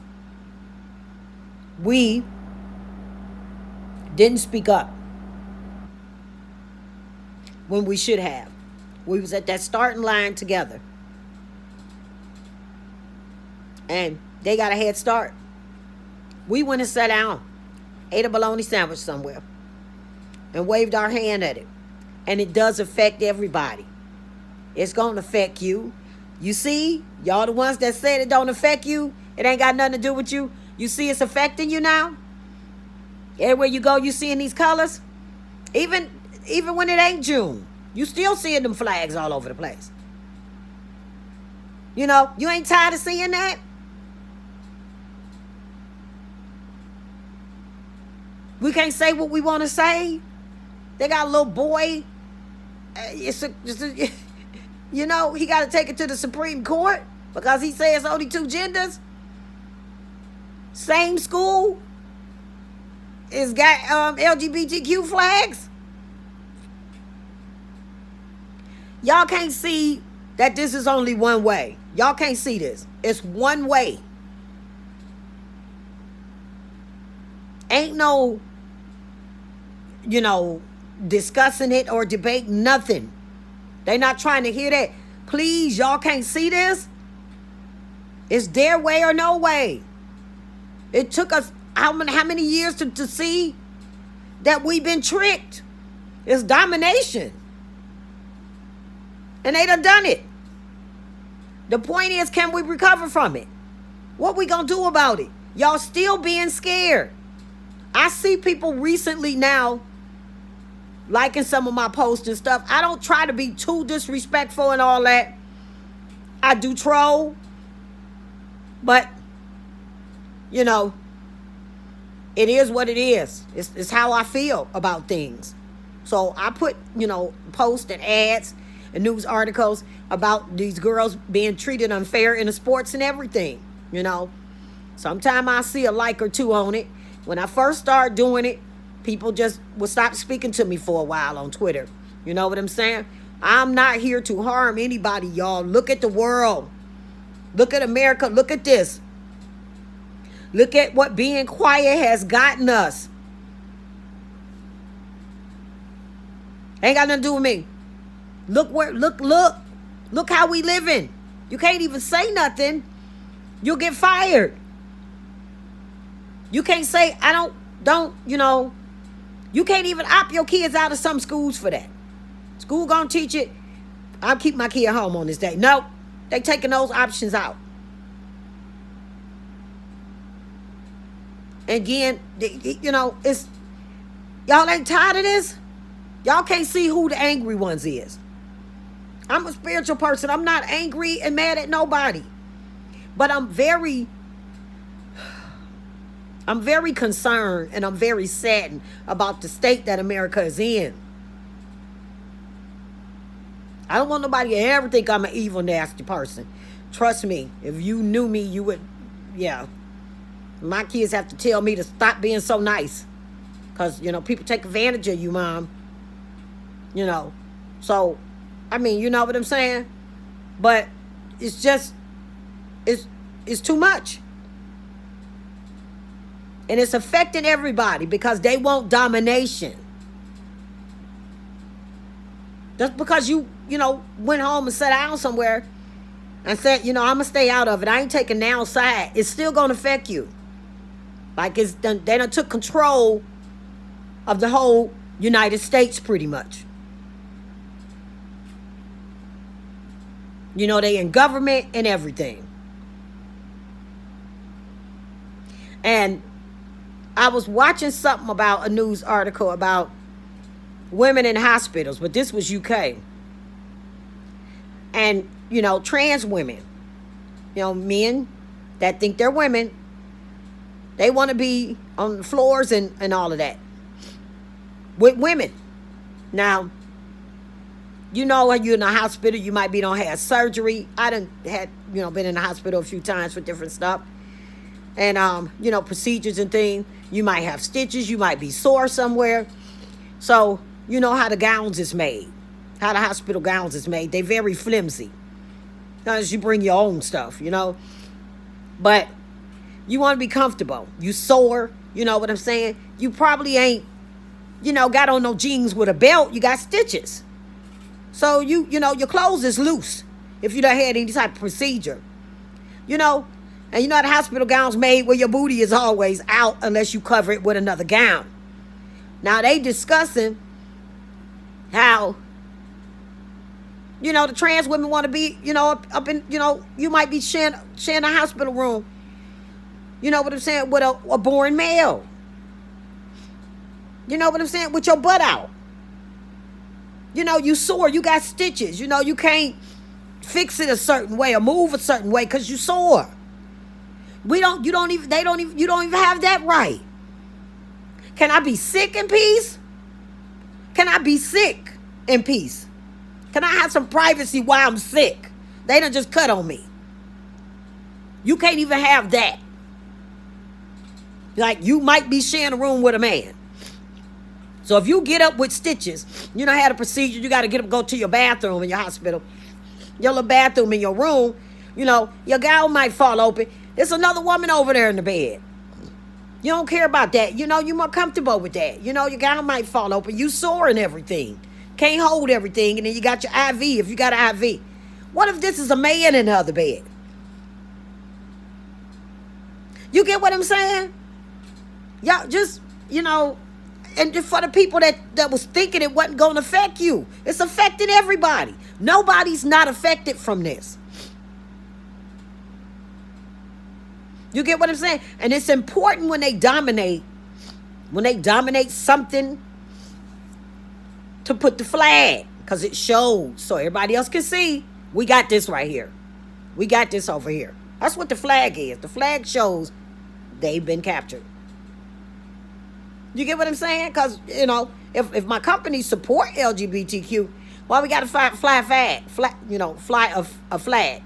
we didn't speak up when we should have. We was at that starting line together. And they got a head start. We went and sat down, ate a bologna sandwich somewhere, and waved our hand at it. And it does affect everybody. It's going to affect you. You see, y'all the ones that said it don't affect you, it ain't got nothing to do with you. You see it's affecting you now? Everywhere you go, you seeing these colors? Even when it ain't June, you still seeing them flags all over the place. You know, you ain't tired of seeing that? We can't say what we want to say. They got a little boy. You know, he got to take it to the Supreme Court because he says only 2 genders. Same school. It's got LGBTQ flags. Y'all can't see that this is only one way. Y'all can't see this. It's one way. Ain't no, you know, discussing it or debate nothing. They not trying to hear that. Please, y'all can't see this? It's their way or no way. It took us how many years to see that we've been tricked. It's domination. And they done it. The point is, can we recover from it? What we gonna do about it? Y'all still being scared. I see people recently now liking some of my posts and stuff. I don't try to be too disrespectful and all that. I do troll. But, you know, it is what it is. It's how I feel about things. So I put, posts and ads and news articles about these girls being treated unfair in the sports and everything, Sometimes I see a like or two on it. When I first started doing it, people just would stop speaking to me for a while on Twitter. You know what I'm saying? I'm not here to harm anybody, y'all. Look at the world. Look at America. Look at this. Look at what being quiet has gotten us. Ain't got nothing to do with me. Look how we living. You can't even say nothing. You'll get fired. You can't say, you can't even opt your kids out of some schools for that. School gonna teach it. I'll keep my kid home on this day. No, they taking those options out. Again, it's, y'all ain't tired of this? Y'all can't see who the angry ones is. I'm a spiritual person. I'm not angry and mad at nobody. But I'm very concerned and I'm very saddened about the state that America is in. I don't want nobody to ever think I'm an evil, nasty person. Trust me, if you knew me, you would, My kids have to tell me to stop being so nice. Because, people take advantage of you, Mom. So, you know what I'm saying? But it's just, it's too much. And it's affecting everybody because they want domination. Just because you went home and sat down somewhere and said, I'm going to stay out of it. I ain't taking now side. It's still going to affect you. Like they done took control of the whole United States pretty much. They in government and everything. And I was watching something about a news article about women in hospitals, but this was UK. And, trans women, men that think they're women, they want to be on the floors and all of that with women. Now, when you're in a hospital, you might be don't have surgery. I done had, been in the hospital a few times for different stuff. And, procedures and things. You might have stitches. You might be sore somewhere. So, you know how the gowns is made. How the hospital gowns is made. They very flimsy. Unless you bring your own stuff, But you want to be comfortable. You sore. You know what I'm saying? You probably ain't, got on no jeans with a belt. You got stitches. So, your clothes is loose. If you done had any type of procedure. And the hospital gown's made where your booty is always out unless you cover it with another gown. Now, they discussing how, the trans women want to be, up in, you might be sharing a hospital room. You know what I'm saying? With a born male. You know what I'm saying? With your butt out. You sore. You got stitches. You can't fix it a certain way or move a certain way because you sore. You don't even have that right. Can I be sick in peace? Can I be sick in peace? Can I have some privacy while I'm sick? They done just cut on me. You can't even have that. Like, you might be sharing a room with a man. So if you get up with stitches, you done had a procedure, you got to get up, go to your bathroom in your hospital. Your little bathroom in your room, your gown might fall open. There's another woman over there in the bed. You don't care about that. You're more comfortable with that. Your gown might fall open. You sore and everything. Can't hold everything. And then you got your IV if you got an IV. What if this is a man in the other bed? You get what I'm saying? Y'all just, and for the people that was thinking it wasn't going to affect you, it's affecting everybody. Nobody's not affected from this. You get what I'm saying? And it's important when they dominate something, to put the flag, because it shows so everybody else can see we got this right here. We got this over here. That's what the flag is. The flag shows they've been captured. You get what I'm saying? Because, if my company support LGBTQ, why we got to fly a flag?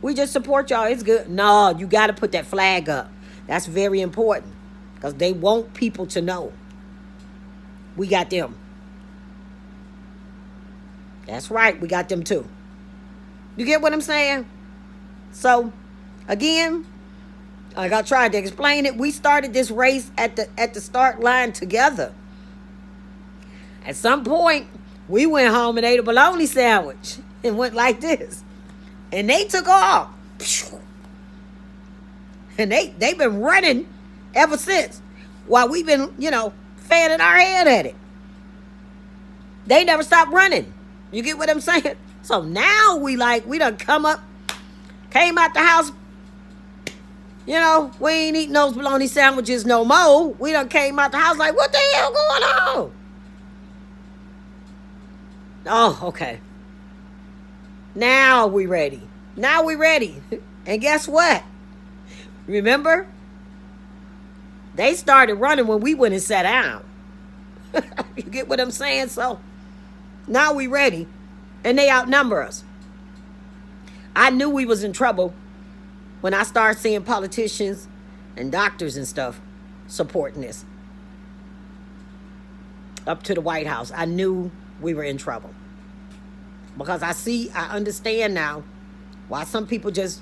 We just support y'all. It's good. No, you got to put that flag up. That's very important, because they want people to know we got them. That's right. We got them too. You get what I'm saying? So, again, like I tried to explain it, we started this race at the start line together. At some point, we went home and ate a bologna sandwich and went like this. And they took off. And they've been running ever since, while we've been, fanning our head at it. They never stopped running. You get what I'm saying? So now we done came out the house. We ain't eating those bologna sandwiches no more. We done came out the house like, what the hell going on? Oh, okay. Now we ready. And guess what? Remember? They started running when we went and sat down. You get what I'm saying? So now we ready. And they outnumber us. I knew we was in trouble when I started seeing politicians and doctors and stuff supporting this. Up to the White House. I knew we were in trouble. Because I understand now why some people just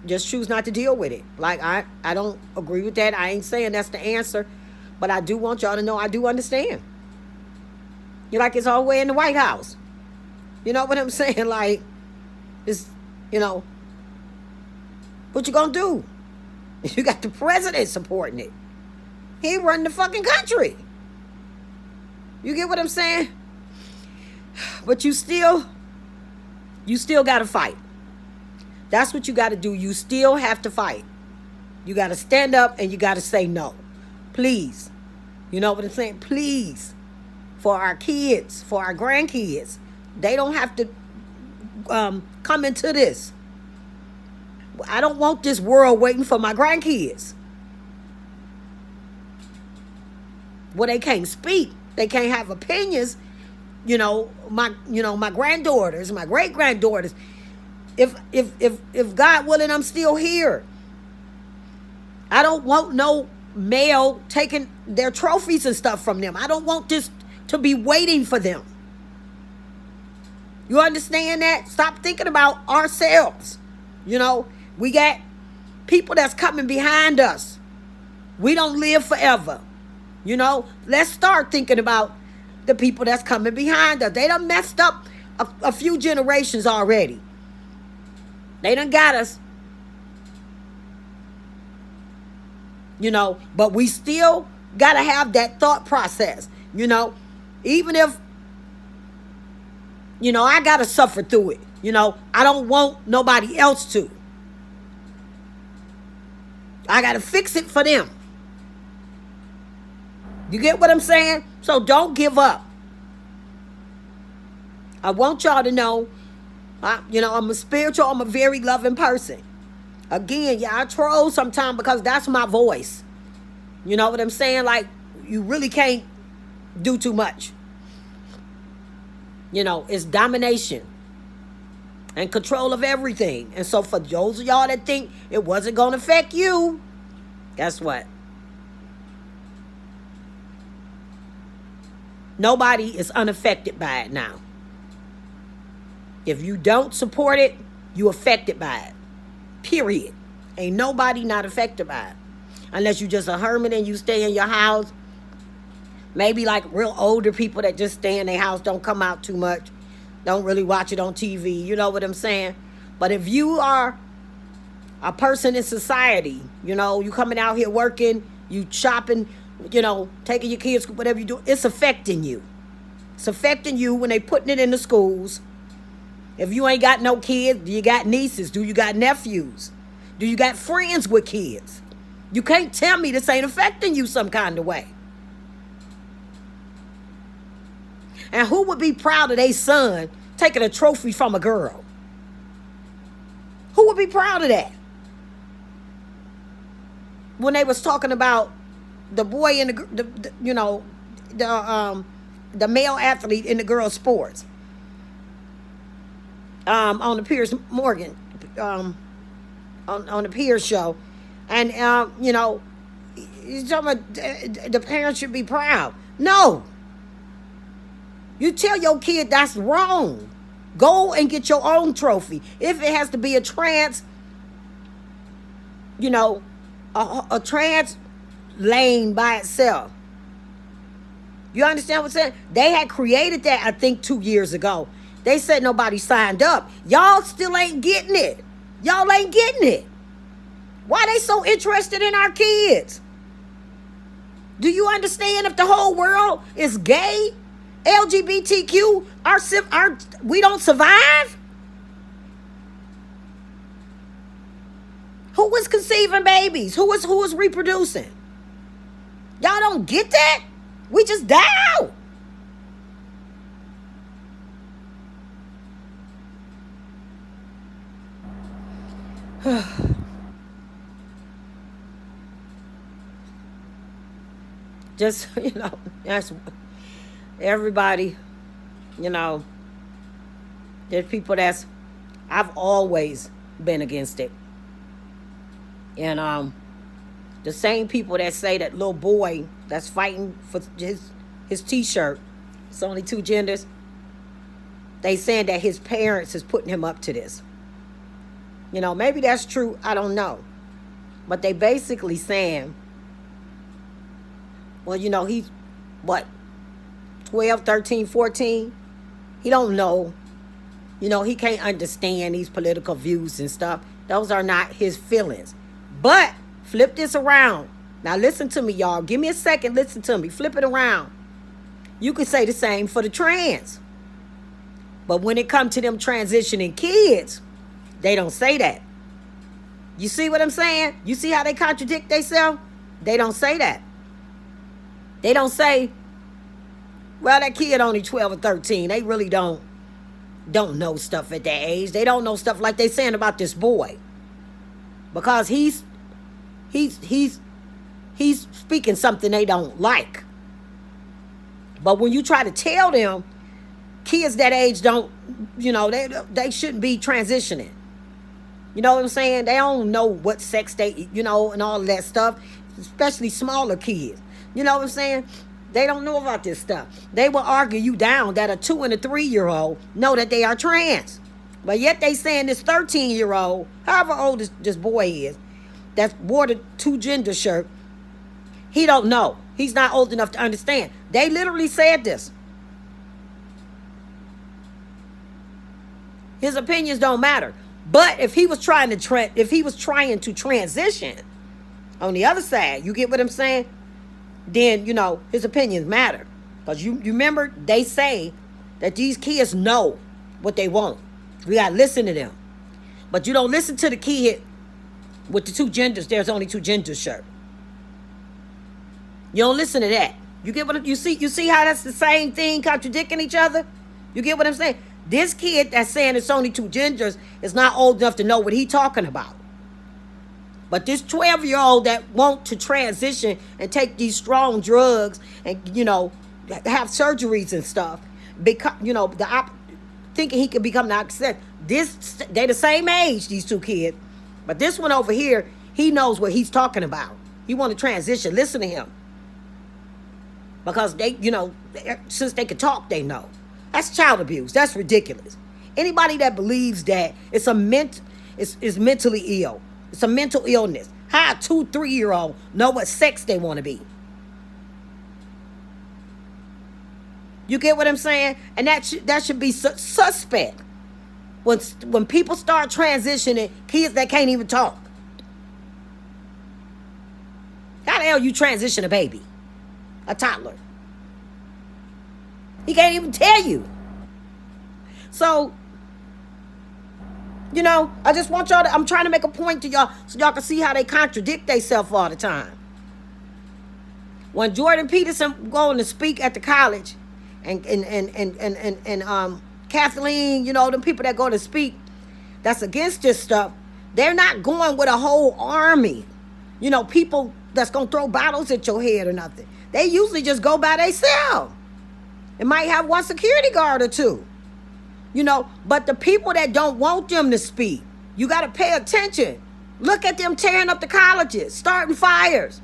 choose not to deal with it. Like, I don't agree with that. I ain't saying that's the answer. But I do want y'all to know I do understand. You're like, it's all the way in the White House. You know what I'm saying? Like, it's, what you gonna do? You got the president supporting it. He run the fucking country. You get what I'm saying? But you still got to fight. That's what you got to do. You still have to fight. You got to stand up and you got to say no. Please. You know what I'm saying? Please. For our kids, for our grandkids. They don't have to come into this. I don't want this world waiting for my grandkids. Well, they can't speak. They can't have opinions. My granddaughters, my great granddaughters. If God willing, I'm still here. I don't want no male taking their trophies and stuff from them. I don't want this to be waiting for them. You understand that? Stop thinking about ourselves. We got people that's coming behind us. We don't live forever. Let's start thinking about the people that's coming behind us. They done messed up a few generations already. They done got us. But we still got to have that thought process. Even if, I got to suffer through it. I don't want nobody else to. I got to fix it for them. You get what I'm saying? So don't give up. I want y'all to know, I'm I'm a very loving person. Again, I troll sometimes because that's my voice. You know what I'm saying? Like, you really can't do too much. It's domination and control of everything. And so for those of y'all that think it wasn't going to affect you, guess what? Nobody is unaffected by it now. If you don't support it, you affected by it. Period. Ain't nobody not affected by it. Unless you just a hermit and you stay in your house. Maybe like real older people that just stay in their house, don't come out too much. Don't really watch it on TV. You know what I'm saying? But if you are a person in society. You know, you coming out here working, you shopping, you know, taking your kids, whatever you do, it's affecting you. It's affecting you when they putting it in the schools. If you ain't got no kids, do you got nieces? Do you got nephews? Do you got friends with kids? You can't tell me this ain't affecting you some kind of way. And who would be proud of their son taking a trophy from a girl? Who would be proud of that? When they was talking about the boy in the you know, the male athlete in the girls' sports, on the Piers Morgan, on the Piers show, and you know, you're talking about the parents should be proud. No, you tell your kid that's wrong. Go and get your own trophy. If it has to be a trans, you know, a trans lane by itself. You understand what I'm saying? They had created that, I think, 2 years ago. They said nobody signed up. Y'all still ain't getting it. Y'all ain't getting it. Why they so interested in our kids? Do you understand if the whole world is gay, LGBTQ, we don't survive? Who was conceiving babies? Who was reproducing? Y'all don't get that? We just die out. Just, you know, that's everybody, you know, there's people I've always been against it. And the same people that say that little boy that's fighting for his t-shirt, it's only 2 genders, they saying that his parents is putting him up to this. You know, maybe that's true, I don't know. But they basically saying, well, you know, he's, what, 12, 13, 14? He don't know. You know, he can't understand these political views and stuff. Those are not his feelings. But flip this around. Now listen to me, y'all. Give me a second. Listen to me. Flip it around. You could say the same for the trans. But when it comes to them transitioning kids, they don't say that. You see what I'm saying? You see how they contradict themselves? They don't say that. They don't say, well, that kid only 12 or 13. They really don't know stuff at that age. They don't know stuff like they saying about this boy. Because he's speaking something they don't like. But when you try to tell them, kids that age don't, you know, they shouldn't be transitioning. You know what I'm saying? They don't know what sex they, you know, and all of that stuff, especially smaller kids. You know what I'm saying? They don't know about this stuff. They will argue you down that a 2 and a 3-year-old know that they are trans. But yet they saying this 13-year-old, however old this boy is, that wore the 2 gender shirt, he don't know. He's not old enough to understand. They literally said this. His opinions don't matter. But if he was trying to transition on the other side, you get what I'm saying? Then, you know, his opinions matter. Because you remember, they say that these kids know what they want. We got to listen to them. But you don't listen to the kid with the 2 genders. There's only 2 genders shirt. You don't listen to that. You get what you see how that's the same thing contradicting each other? You get what I'm saying? This kid that's saying it's only 2 genders is not old enough to know what he's talking about. But this 12-year-old that want to transition and take these strong drugs and, you know, have surgeries and stuff, because, you know, thinking he could become the opposite. They the same age, these 2 kids. But this one over here, he knows what he's talking about. He want to transition. Listen to him. Because they, you know, since they can talk, they know. That's child abuse. That's ridiculous. Anybody that believes that it's is mentally ill. It's a mental illness. How a 2, 3-year-old know what sex they want to be? You get what I'm saying? And that should be suspect. When people start transitioning, kids that can't even talk. tell you transition a baby, a toddler. He can't even tell you. So, you know, I just want y'all to, I'm trying to make a point to y'all so y'all can see how they contradict themselves all the time. When Jordan Peterson going to speak at the college, and Kathleen, you know, them people that go to speak that's against this stuff, they're not going with a whole army, you know, people that's going to throw bottles at your head or nothing. They usually just go by themselves. It might have one security guard or two, you know, but the people that don't want them to speak, you got to pay attention. Look at them tearing up the colleges, starting fires,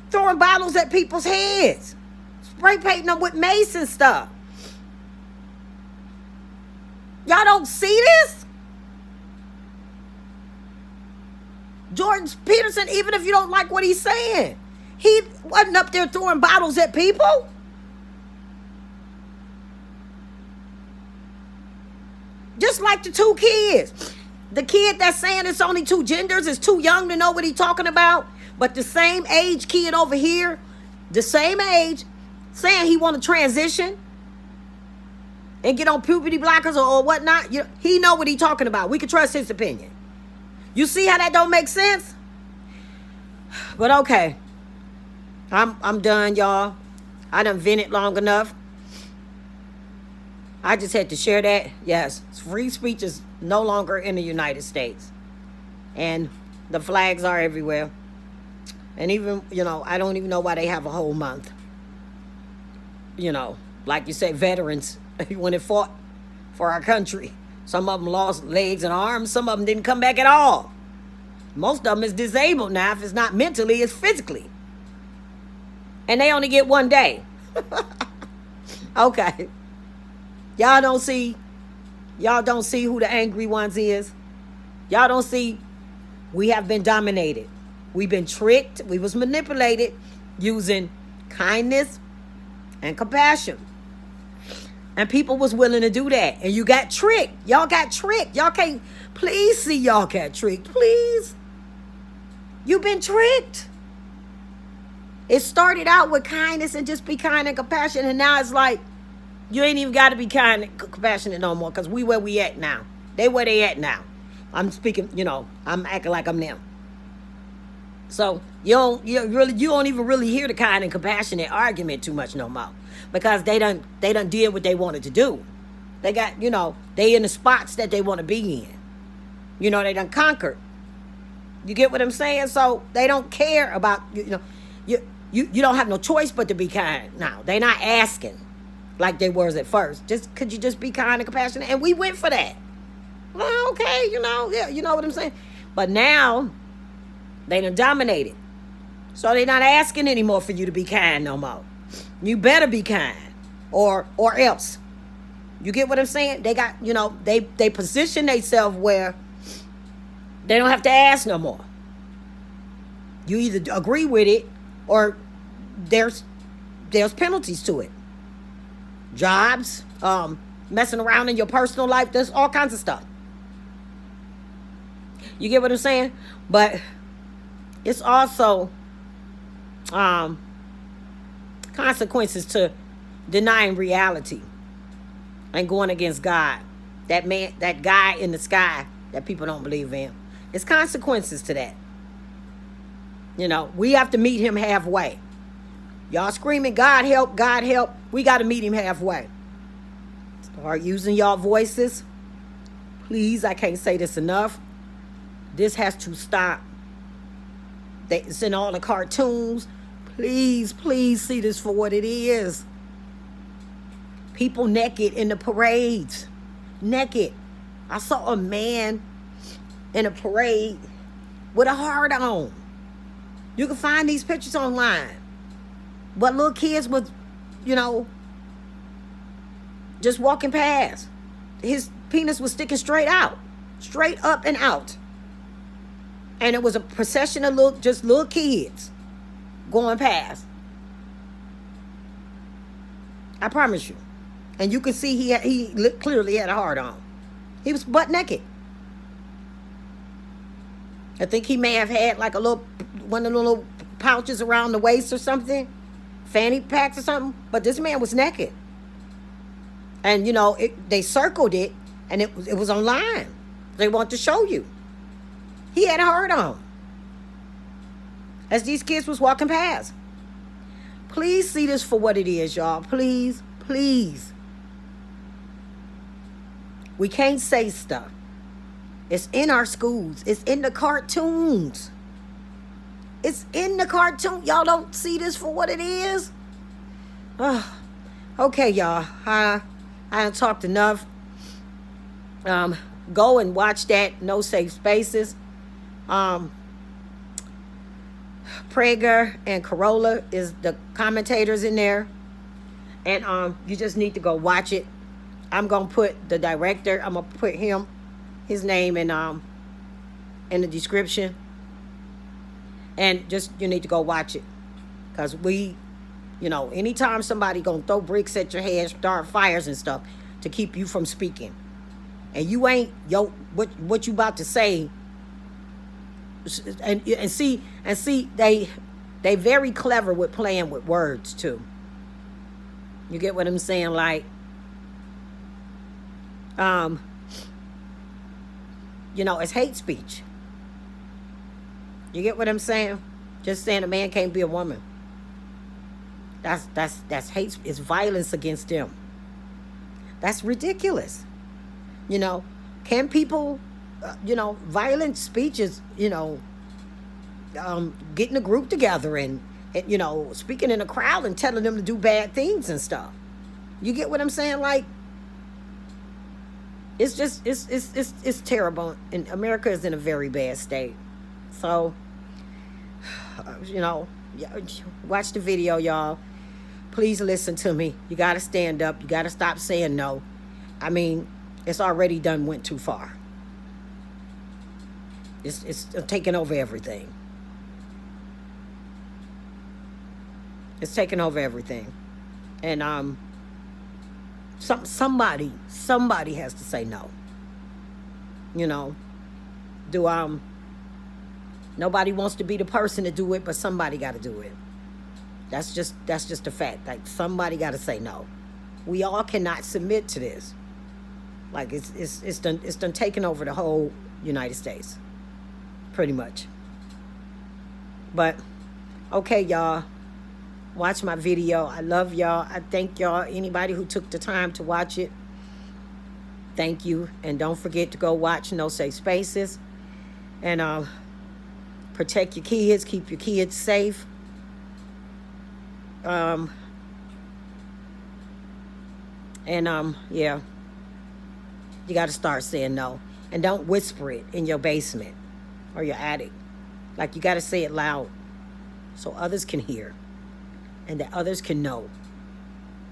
throwing bottles at people's heads, spray painting them with mace and stuff. Y'all don't see this? Jordan Peterson, even if you don't like what he's saying, he wasn't up there throwing bottles at people. Just like the two kids. The kid that's saying it's only two genders is too young to know what he's talking about. But the same age kid over here, the same age, saying he want to transition and get on puberty blockers or whatnot, he know what he's talking about. We can trust his opinion. You see how that don't make sense? But okay. I'm done, y'all. I done vented long enough. I just had to share that. Yes, free speech is no longer in the United States. And the flags are everywhere. And even, you know, I don't even know why they have a whole month. You know, like you say, veterans, when they fought for our country. Some of them lost legs and arms. Some of them didn't come back at all. Most of them is disabled now. If it's not mentally, it's physically. And they only get 1 day. Okay. Y'all don't see who the angry ones is. Y'all don't see we have been dominated. We've been tricked. We was manipulated using kindness and compassion. And people was willing to do that. And you got tricked. Y'all got tricked. Y'all can't, please see y'all got tricked. Please. You've been tricked. It started out with kindness and just be kind and compassionate. And now it's like, you ain't even got to be kind and compassionate no more. Because we where we at now. They where they at now. I'm speaking, you know, I'm acting like I'm them. So you don't even really hear the kind and compassionate argument too much no more. Because they done did what they wanted to do. They got, you know, they in the spots that they want to be in. You know, they done conquered. You get what I'm saying? So they don't care about, you know, you don't have no choice but to be kind now. They not asking like they was at first. Could you just be kind and compassionate? And we went for that. Well, okay, you know, yeah, you know what I'm saying? But now they done dominated. So they're not asking anymore for you to be kind no more. You better be kind or else. You get what I'm saying? They got, you know, they position themselves where they don't have to ask no more. You either agree with it or there's penalties to it. Jobs, messing around in your personal life, there's all kinds of stuff. You get what I'm saying? But it's also consequences to denying reality and going against God. That man, that guy in the sky that people don't believe in. It's consequences to that. You know, we have to meet him halfway. Y'all screaming, God help, God help. We got to meet him halfway. Start using y'all voices. Please, I can't say this enough. This has to stop. It's in all the cartoons. Please, please see this for what it is. People naked in the parades. Naked. I saw a man in a parade with a heart on. You can find these pictures online. But little kids was, you know, just walking past. His penis was sticking straight out. Straight up and out. And it was a procession of little kids going past. I promise you. And you could see he clearly had a heart on. He was butt naked. I think he may have had like one of the little pouches around the waist or something, fanny packs or something. But this man was naked, and they circled it, and it was online. They want to show you. He had a heart on as these kids was walking past. Please see this for what it is, y'all. Please, please. We can't say stuff. It's in our schools. It's in the cartoons. It's in the cartoon. Y'all don't see this for what it is? Okay, y'all. I done talked enough. Go and watch that No Safe Spaces. Prager and Carolla is the commentators in there. And you just need to go watch it. I'm going to put the director, I'm going to put his name in the description. And just, you need to go watch it. Because anytime somebody going to throw bricks at your head, start fires and stuff to keep you from speaking. And you ain't, what you about to say. And see, they very clever with playing with words too. You get what I'm saying? Like, it's hate speech. You get what I'm saying? Just saying a man can't be a woman. That's hate. It's violence against them. That's ridiculous. Can people, violent speech is, getting a group together and speaking in a crowd and telling them to do bad things and stuff. You get what I'm saying? Like, it's just, it's terrible. And America is in a very bad state. So, watch the video, y'all. Please listen to me. You got to stand up. You got to stop saying no. I mean, it's already went too far. It's taking over everything. It's taking over everything. And somebody has to say no. Nobody wants to be the person to do it, but somebody got to do it. That's just a fact. Like, somebody got to say no. We all cannot submit to this. Like, it's done taken over the whole United States, pretty much. But okay, y'all, watch my video. I love y'all. I thank y'all. Anybody who took the time to watch it, thank you. And don't forget to go watch No Safe Spaces. And protect your kids. Keep your kids safe. Yeah. You got to start saying no. And don't whisper it in your basement or your attic. Like, you got to say it loud so others can hear. And that others can know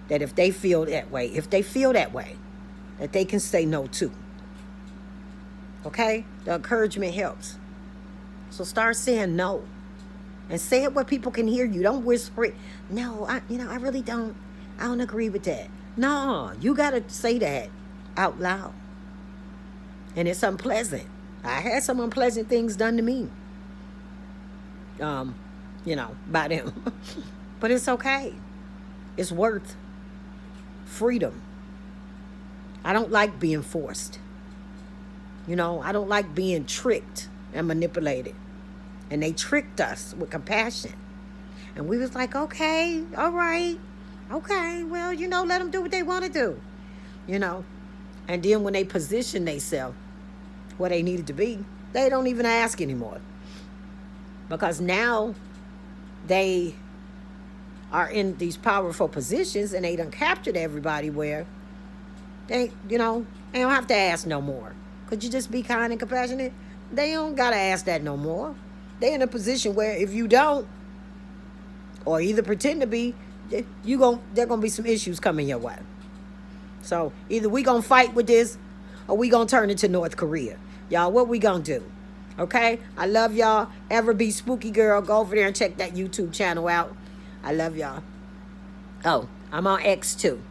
that if they feel that way, that they can say no too. Okay? The encouragement helps. So start saying no. And say it where people can hear you. Don't whisper it. No, I really don't. I don't agree with that. No, you got to say that out loud. And it's unpleasant. I had some unpleasant things done to me. By them. But it's okay. It's worth freedom. I don't like being forced. I don't like being tricked and manipulated. And they tricked us with compassion. And we was like, okay, all right. Okay, well, let them do what they want to do. And then when they position themselves where they needed to be, they don't even ask anymore. Because now they are in these powerful positions and they done captured everybody where they don't have to ask no more. Could you just be kind and compassionate? They don't got to ask that no more. They're in a position where if you don't, or either pretend to be, there going to be some issues coming your way. So either we going to fight with this or we going to turn into North Korea. Y'all, what we going to do? Okay? I love y'all. Ever be spooky girl, go over there and check that YouTube channel out. I love y'all. Oh, I'm on X too.